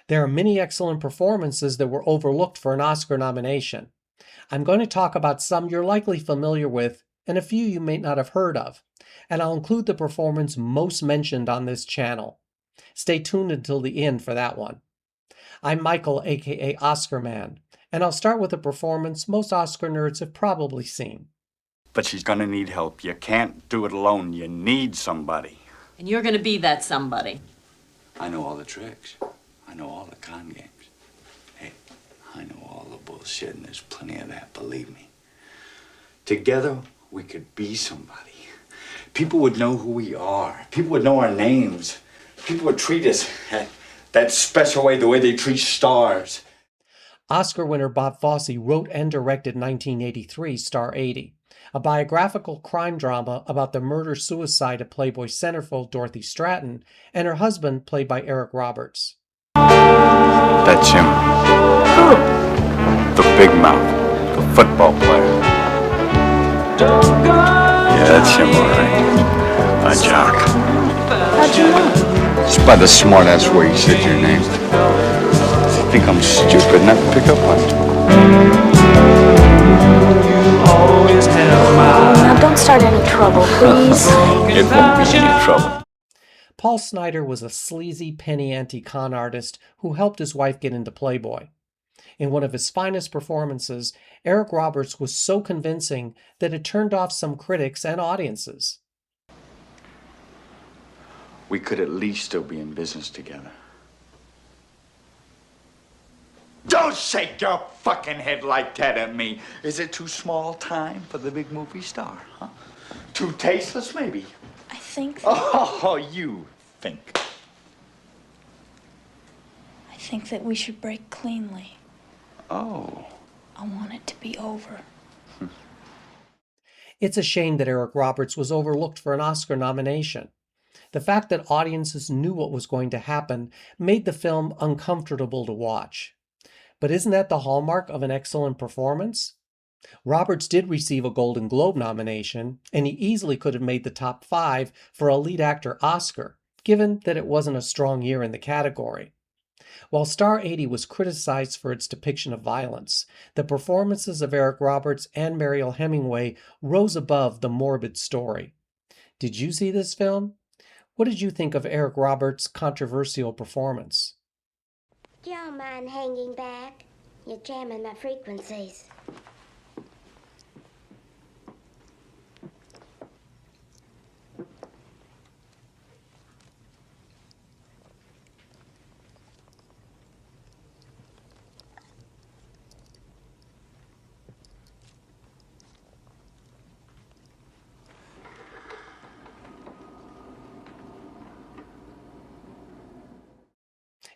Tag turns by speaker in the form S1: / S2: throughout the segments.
S1: There are many excellent performances that were overlooked for an Oscar nomination. I'm going to talk about some you're likely familiar with and a few you may not have heard of, and I'll include the performance most mentioned on this channel. Stay tuned until the end for that one. I'm Michael, aka Oscar Man, and I'll start with a performance most Oscar nerds have probably seen.
S2: But she's gonna need help. You can't do it alone. You need somebody.
S3: And you're gonna be that somebody.
S2: I know all the tricks. I know all the con games. Hey, I know all the bullshit, and there's plenty of that, believe me. Together, we could be somebody. People would know who we are. People would know our names. People would treat us that special way, the way they treat stars.
S1: Oscar winner Bob Fosse wrote and directed 1983 Star 80, a biographical crime drama about the murder-suicide of Playboy centerfold Dorothy Stratton and her husband, played by Eric Roberts.
S2: That's him.
S4: Who?
S2: The big mouth, the football player. Yeah, that's him, all right. A jock.
S4: How'd you know?
S2: It's by the smart-ass way you said your name. I think I'm stupid not to pick up on it.
S4: Now don't start any trouble, please.
S2: It won't be any trouble.
S1: Paul Snider was a sleazy penny ante con artist who helped his wife get into Playboy. In one of his finest performances, Eric Roberts was so convincing that it turned off some critics and audiences.
S2: We could at least still be in business together. Don't shake your fucking head like that at me. Is it too small time for the big movie star, huh? Too tasteless, maybe?
S4: I think
S2: Oh, you think.
S4: I think that we should break cleanly.
S2: Oh.
S4: I want it to be over.
S1: It's a shame that Eric Roberts was overlooked for an Oscar nomination. The fact that audiences knew what was going to happen made the film uncomfortable to watch. But isn't that the hallmark of an excellent performance? Roberts did receive a Golden Globe nomination, and he easily could have made the top 5 for a lead actor Oscar, given that it wasn't a strong year in the category. While Star 80 was criticized for its depiction of violence, the performances of Eric Roberts and Mariel Hemingway rose above the morbid story. Did you see this film? What did you think of Eric Roberts' controversial performance?
S5: Do y'all mind hanging back? You're jamming my frequencies.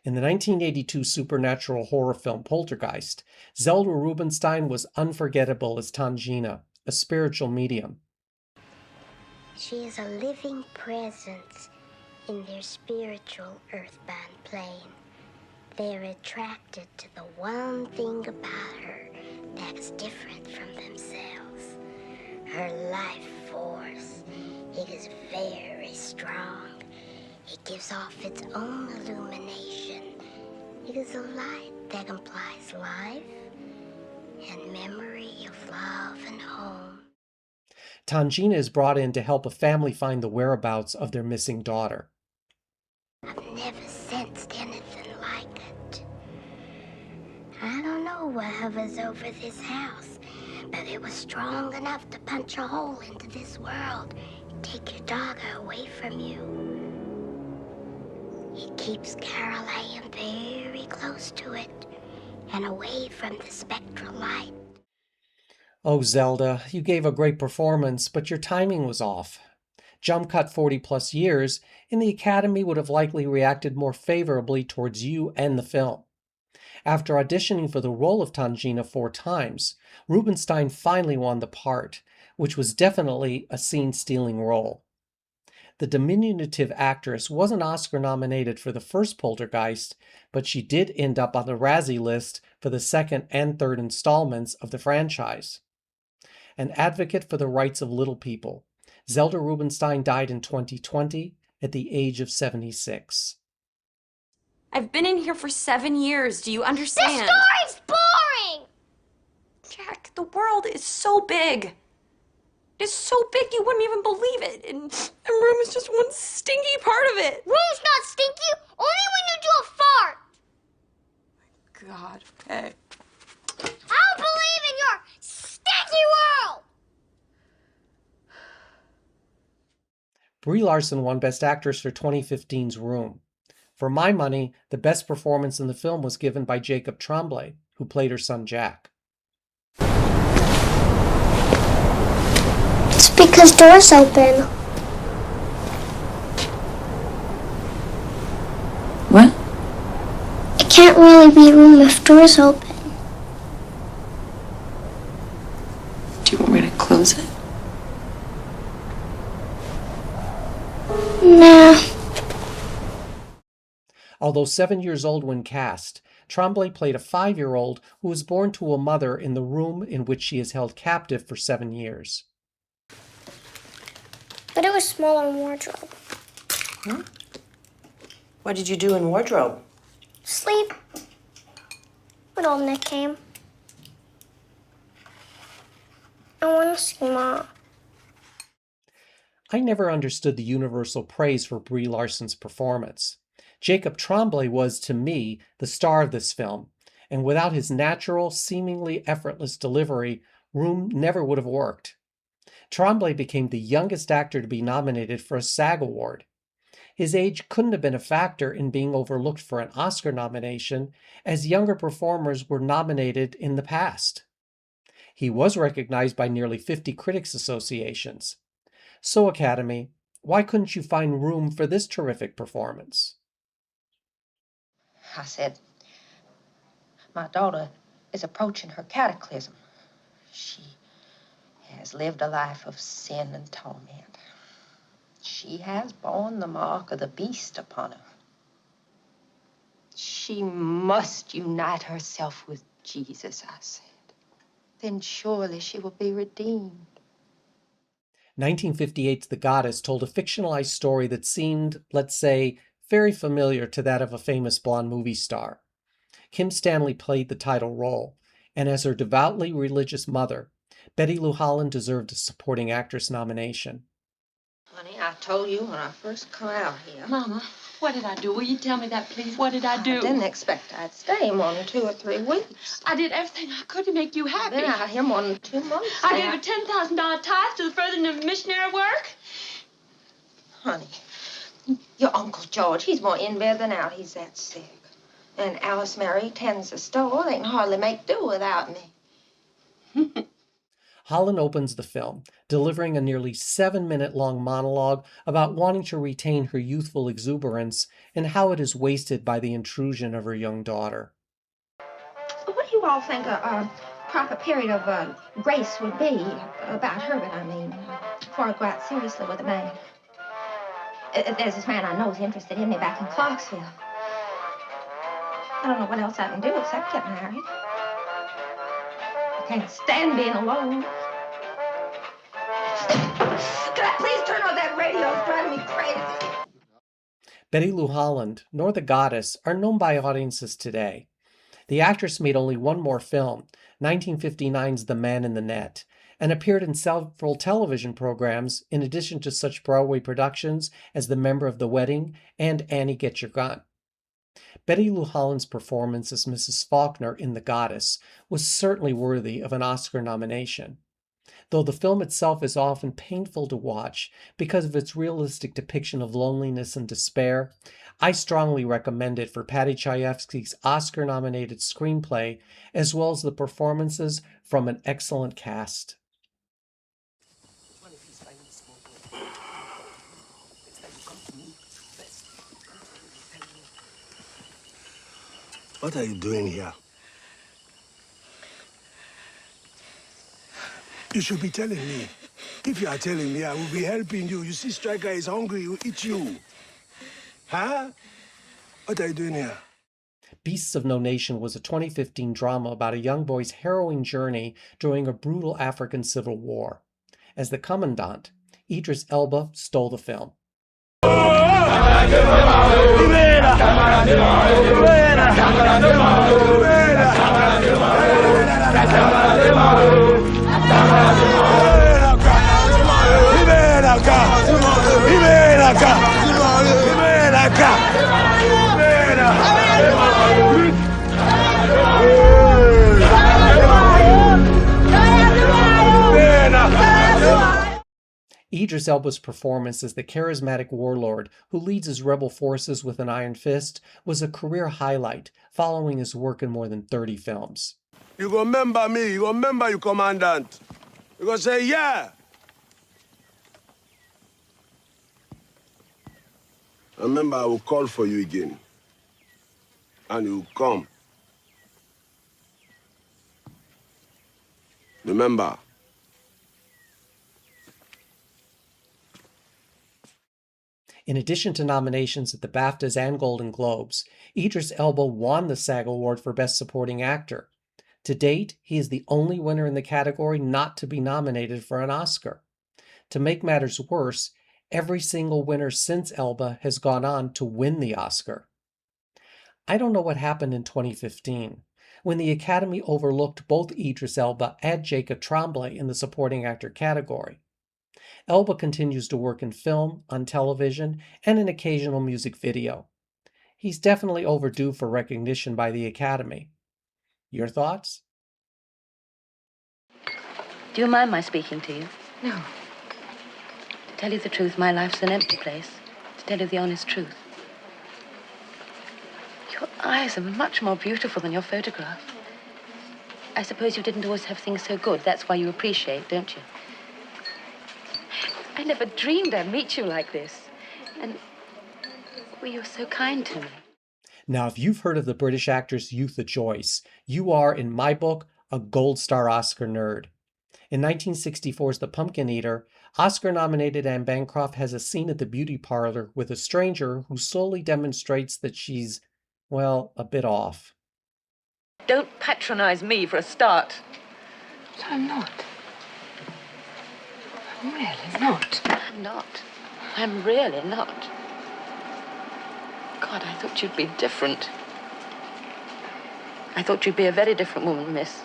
S1: In the 1982 supernatural horror film Poltergeist, Zelda Rubenstein was unforgettable as Tangina, a spiritual medium.
S5: She is a living presence in their spiritual earthbound plane. They're attracted to the one thing about her that is different from themselves. Her life force. It is very strong. It gives off its own illumination. It is a light that implies life and memory of love and home.
S1: Tangina is brought in to help a family find the whereabouts of their missing daughter.
S5: I've never sensed anything like it. I don't know what hovers over this house, but it was strong enough to punch a hole into this world and take your daughter away from you. It keeps Carol Ann very close to it and away from the spectral light.
S1: Oh, Zelda, you gave a great performance, but your timing was off. Jump cut 40 plus years, and the Academy would have likely reacted more favorably towards you and the film. After auditioning for the role of Tangina 4 times, Rubenstein finally won the part, which was definitely a scene-stealing role. The diminutive actress wasn't Oscar nominated for the first Poltergeist, but she did end up on the Razzie list for the second and third installments of the franchise. An advocate for the rights of little people, Zelda Rubenstein died in 2020 at the age of 76.
S6: I've been in here for 7 years. Do you understand?
S5: The story's boring!
S6: Jack, the world is so big. It's so big you wouldn't even believe it. And the room is just one stinky part of it.
S5: Room's not stinky, only when you do a fart.
S6: God, okay.
S5: I don't believe in your stinky world!
S1: Brie Larson won Best Actress for 2015's Room. For my money, the best performance in the film was given by Jacob Tremblay, who played her son Jack.
S5: It's because doors open.
S7: What?
S5: It can't really be a room if doors open.
S7: Do you want me to close it?
S5: Nah.
S1: Although 7 years old when cast, Tremblay played a 5-year-old who was born to a mother in the room in which she is held captive for 7 years.
S5: But it was smaller in wardrobe.
S8: What did you do in wardrobe?
S5: Sleep. When old Nick came. I want to see Mom.
S1: I never understood the universal praise for Brie Larson's performance. Jacob Tremblay was, to me, the star of this film, and without his natural, seemingly effortless delivery, Room never would have worked. Tremblay became the youngest actor to be nominated for a SAG award. His age couldn't have been a factor in being overlooked for an Oscar nomination, as younger performers were nominated in the past. He was recognized by nearly 50 critics associations. So, Academy, why couldn't you find room for this terrific performance?
S9: I said, my daughter is approaching her cataclysm. She has lived a life of sin and torment. She has borne the mark of the beast upon her. She must unite herself with Jesus, I said. Then surely she will be redeemed.
S1: 1958's The Goddess told a fictionalized story that seemed, let's say, very familiar to that of a famous blonde movie star. Kim Stanley played the title role, and as her devoutly religious mother, Betty Lou Holland deserved a supporting actress nomination.
S9: Honey, I told you when I first come out here.
S3: Mama, what did I do? Will you tell me that, please? What did I do?
S9: I didn't expect I'd stay more than 2 or 3 weeks.
S3: I did everything I could to make you happy.
S9: I've been out here more than 2 months
S3: I
S9: now.
S3: gave a $10,000 tithe to the furthering of missionary work.
S9: Honey, your Uncle George, he's more in bed than out. He's that sick. And Alice Mary tends the store. They can hardly make do without me.
S1: Holland opens the film, delivering a nearly 7-minute-long monologue about wanting to retain her youthful exuberance and how it is wasted by the intrusion of her young daughter.
S9: What do you all think a proper period of grace would be about Herbert, I mean, before I go out seriously with a man? There's this man I know is interested in me back in Clarksville. I don't know what else I can do except get married. I can't stand being alone. Can I please turn off that radio? It's driving me crazy.
S1: Betty Lou Holland, nor The Goddess, are known by audiences today. The actress made only one more film, 1959's The Man in the Net, and appeared in several television programs in addition to such Broadway productions as The Member of the Wedding and Annie Get Your Gun. Betty Lou Holland's performance as Mrs. Faulkner in The Goddess was certainly worthy of an Oscar nomination. Though the film itself is often painful to watch because of its realistic depiction of loneliness and despair, I strongly recommend it for Paddy Chayefsky's Oscar-nominated screenplay, as well as the performances from an excellent cast.
S10: What are you doing here? You should be telling me. If you are telling me, I will be helping you. You see, Striker is hungry, he will eat you. Huh? What are you doing here?
S1: Beasts of No Nation was a 2015 drama about a young boy's harrowing journey during a brutal African civil war. As the commandant, Idris Elba stole the film. Idris Elba's performance as the charismatic warlord who leads his rebel forces with an iron fist was a career highlight, following his work in more than 30 films.
S10: You go remember me, you go remember your commandant. You go say, yeah. Remember, I will call for you again. And you will come. Remember.
S1: In addition to nominations at the BAFTAs and Golden Globes, Idris Elba won the SAG Award for Best Supporting Actor. To date, he is the only winner in the category not to be nominated for an Oscar. To make matters worse, every single winner since Elba has gone on to win the Oscar. I don't know what happened in 2015, when the Academy overlooked both Idris Elba and Jacob Tremblay in the supporting actor category. Elba continues to work in film, on television, and an occasional music video. He's definitely overdue for recognition by the Academy. Your thoughts?
S11: Do you mind my speaking to you?
S9: No.
S11: To tell you the truth, my life's an empty place. To tell you the honest truth. Your eyes are much more beautiful than your photograph. I suppose you didn't always have things so good. That's why you appreciate, don't you? I never dreamed I'd meet you like this. And, well, you're so kind to me.
S1: Now, if you've heard of the British actress Utha Joyce, you are, in my book, a Gold Star Oscar nerd. In 1964's The Pumpkin Eater, Oscar-nominated Anne Bancroft has a scene at the beauty parlor with a stranger who slowly demonstrates that she's, well, a bit off.
S11: Don't patronize me for a start.
S9: I'm not. I'm really not.
S11: I'm not. I'm really not. God, I thought you'd be different. I thought you'd be a very different woman, miss.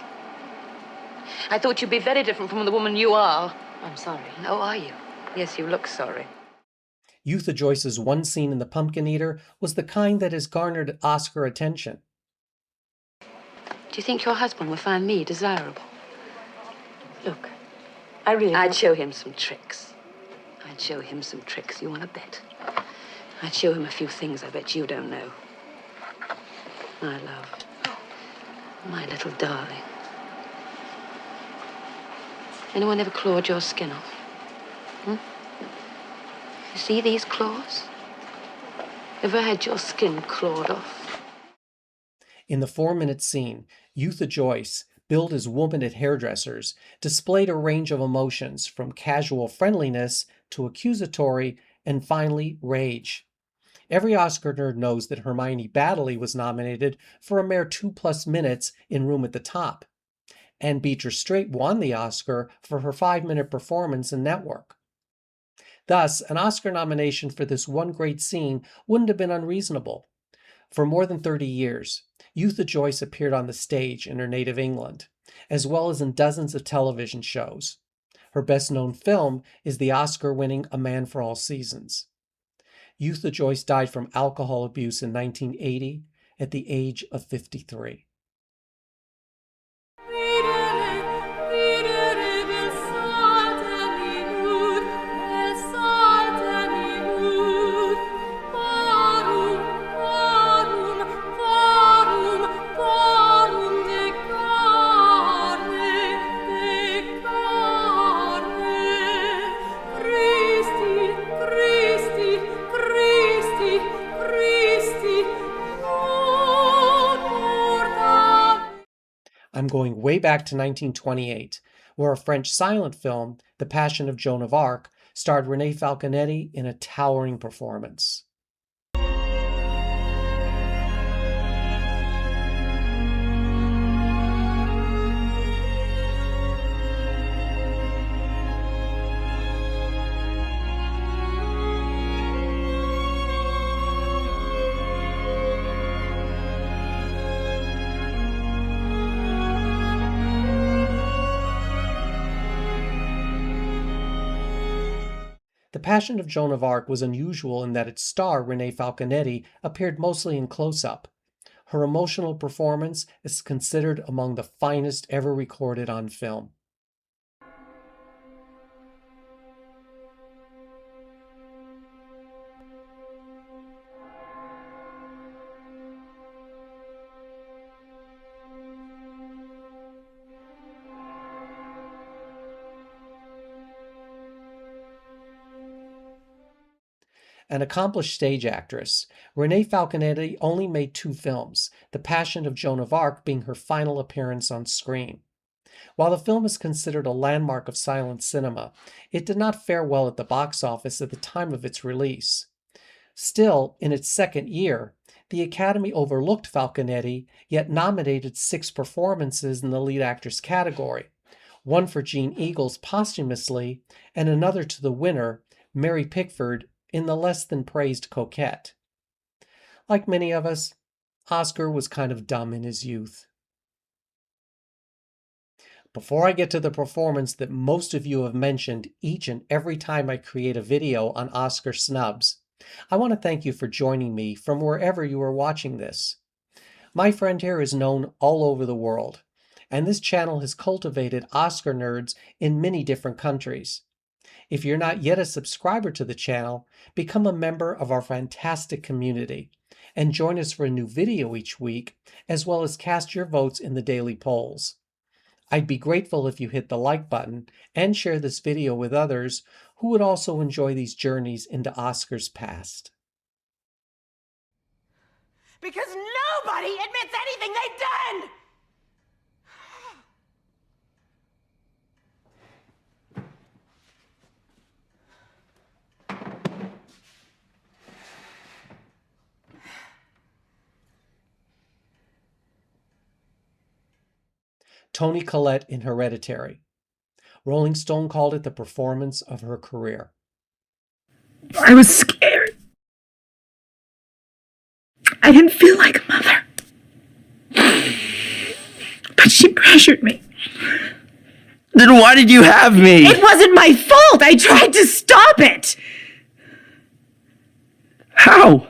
S11: I thought you'd be very different from the woman you are.
S9: I'm sorry.
S11: Oh, are you? Yes, you look sorry.
S1: Utha Joyce's one scene in The Pumpkin Eater was the kind that has garnered Oscar attention.
S11: Do you think your husband would find me desirable?
S9: Look, I'd
S11: show him some tricks. I'd show him some tricks. You want to bet? I'd show him a few things I bet you don't know. My love. My little darling. Anyone ever clawed your skin off? You see these claws? Ever had your skin clawed off?
S1: In the 4-minute scene, Utha Joyce, billed as woman at hairdressers, displayed a range of emotions from casual friendliness to accusatory and finally rage. Every Oscar nerd knows that Hermione Baddeley was nominated for a mere 2+ minutes in Room at the Top, and Beatrice Straight won the Oscar for her 5-minute performance in Network. Thus, an Oscar nomination for this one great scene wouldn't have been unreasonable. For more than 30 years, Utha Joyce appeared on the stage in her native England, as well as in dozens of television shows. Her best-known film is the Oscar-winning A Man for All Seasons. Utha Joyce died from alcohol abuse in 1980 at the age of 53. I'm going way back to 1928, where a French silent film, The Passion of Joan of Arc, starred Renee Falconetti in a towering performance. The Passion of Joan of Arc was unusual in that its star, Renee Falconetti, appeared mostly in close-up. Her emotional performance is considered among the finest ever recorded on film. An accomplished stage actress, Renee Falconetti only made 2 films, The Passion of Joan of Arc being her final appearance on screen. While the film is considered a landmark of silent cinema, it did not fare well at the box office at the time of its release. Still, in its second year, the Academy overlooked Falconetti, yet nominated 6 performances in the lead actress category, one for Jean Eagles posthumously, and another to the winner, Mary Pickford, in the less-than-praised Coquette. Like many of us, Oscar was kind of dumb in his youth. Before I get to the performance that most of you have mentioned each and every time I create a video on Oscar snubs, I want to thank you for joining me from wherever you are watching this. My friend here is known all over the world, and this channel has cultivated Oscar nerds in many different countries. If you're not yet a subscriber to the channel, become a member of our fantastic community and join us for a new video each week, as well as cast your votes in the daily polls. I'd be grateful if you hit the like button and share this video with others who would also enjoy these journeys into Oscar's past.
S12: Because nobody admits anything they've done!
S1: Toni Collette in Hereditary. Rolling Stone called it the performance of her career.
S13: I was scared. I didn't feel like a mother. But she pressured me.
S14: Then why did you have me?
S13: It wasn't my fault. I tried to stop it.
S14: How?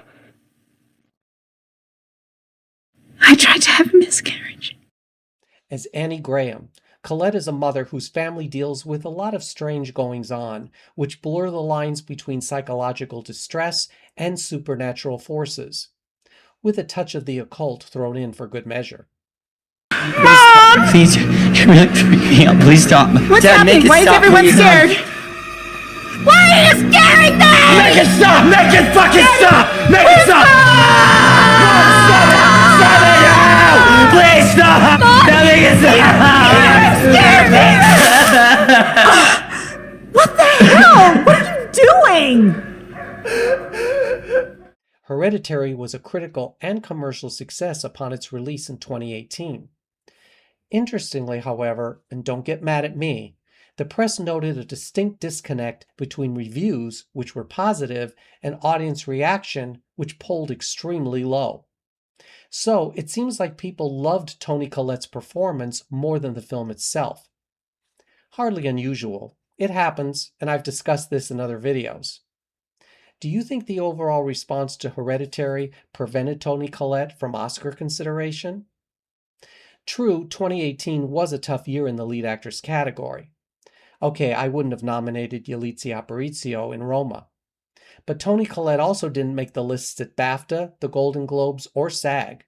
S13: I tried to have a miscarriage.
S1: As Annie Graham, Collette is a mother whose family deals with a lot of strange goings-on, which blur the lines between psychological distress and supernatural forces, with a touch of the occult thrown in for good measure.
S14: Mom! Please, you're really freaking me out. Please stop.
S13: What's
S14: Dad,
S13: happening? Why is everyone scared? Why are you scaring me?
S14: Make it stop! Make it fucking stop! Make it stop! Stop it! Stop it now! Please stop! Now make it stop!
S13: You scared me! What the hell? What are you doing?
S1: Hereditary was a critical and commercial success upon its release in 2018. Interestingly, however, and don't get mad at me, the press noted a distinct disconnect between reviews, which were positive, and audience reaction, which polled extremely low. So it seems like people loved Toni Collette's performance more than the film itself. Hardly unusual. It happens, and I've discussed this in other videos. Do you think the overall response to Hereditary prevented Toni Collette from Oscar consideration? True, 2018 was a tough year in the lead actress category. Okay, I wouldn't have nominated Yalitza Aparicio in Roma. But Toni Collette also didn't make the lists at BAFTA, the Golden Globes, or SAG.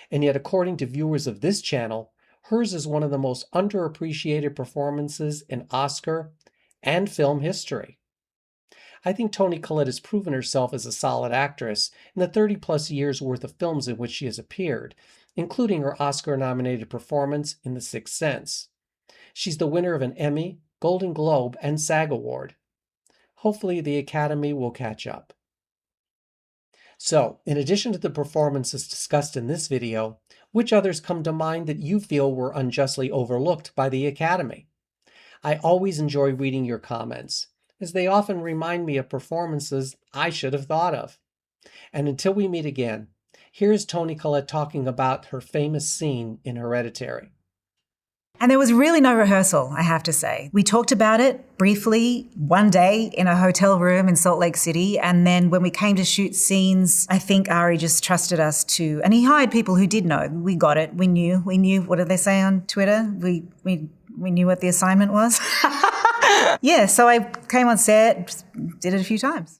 S1: And yet, according to viewers of this channel, hers is one of the most underappreciated performances in Oscar and film history. I think Toni Collette has proven herself as a solid actress in the 30-plus years worth of films in which she has appeared, including her Oscar-nominated performance in The Sixth Sense. She's the winner of an Emmy, Golden Globe, and SAG Award. Hopefully the Academy will catch up. So, in addition to the performances discussed in this video, which others come to mind that you feel were unjustly overlooked by the Academy? I always enjoy reading your comments, as they often remind me of performances I should have thought of. And until we meet again, here's Toni Collette talking about her famous scene in Hereditary.
S13: And there was really no rehearsal, I have to say. We talked about it briefly one day in a hotel room in Salt Lake City. And then when we came to shoot scenes, I think Ari just trusted us to, and he hired people who did know. We got it. We knew. What did they say on Twitter? We knew what the assignment was. Yeah, so I came on set, did it a few times.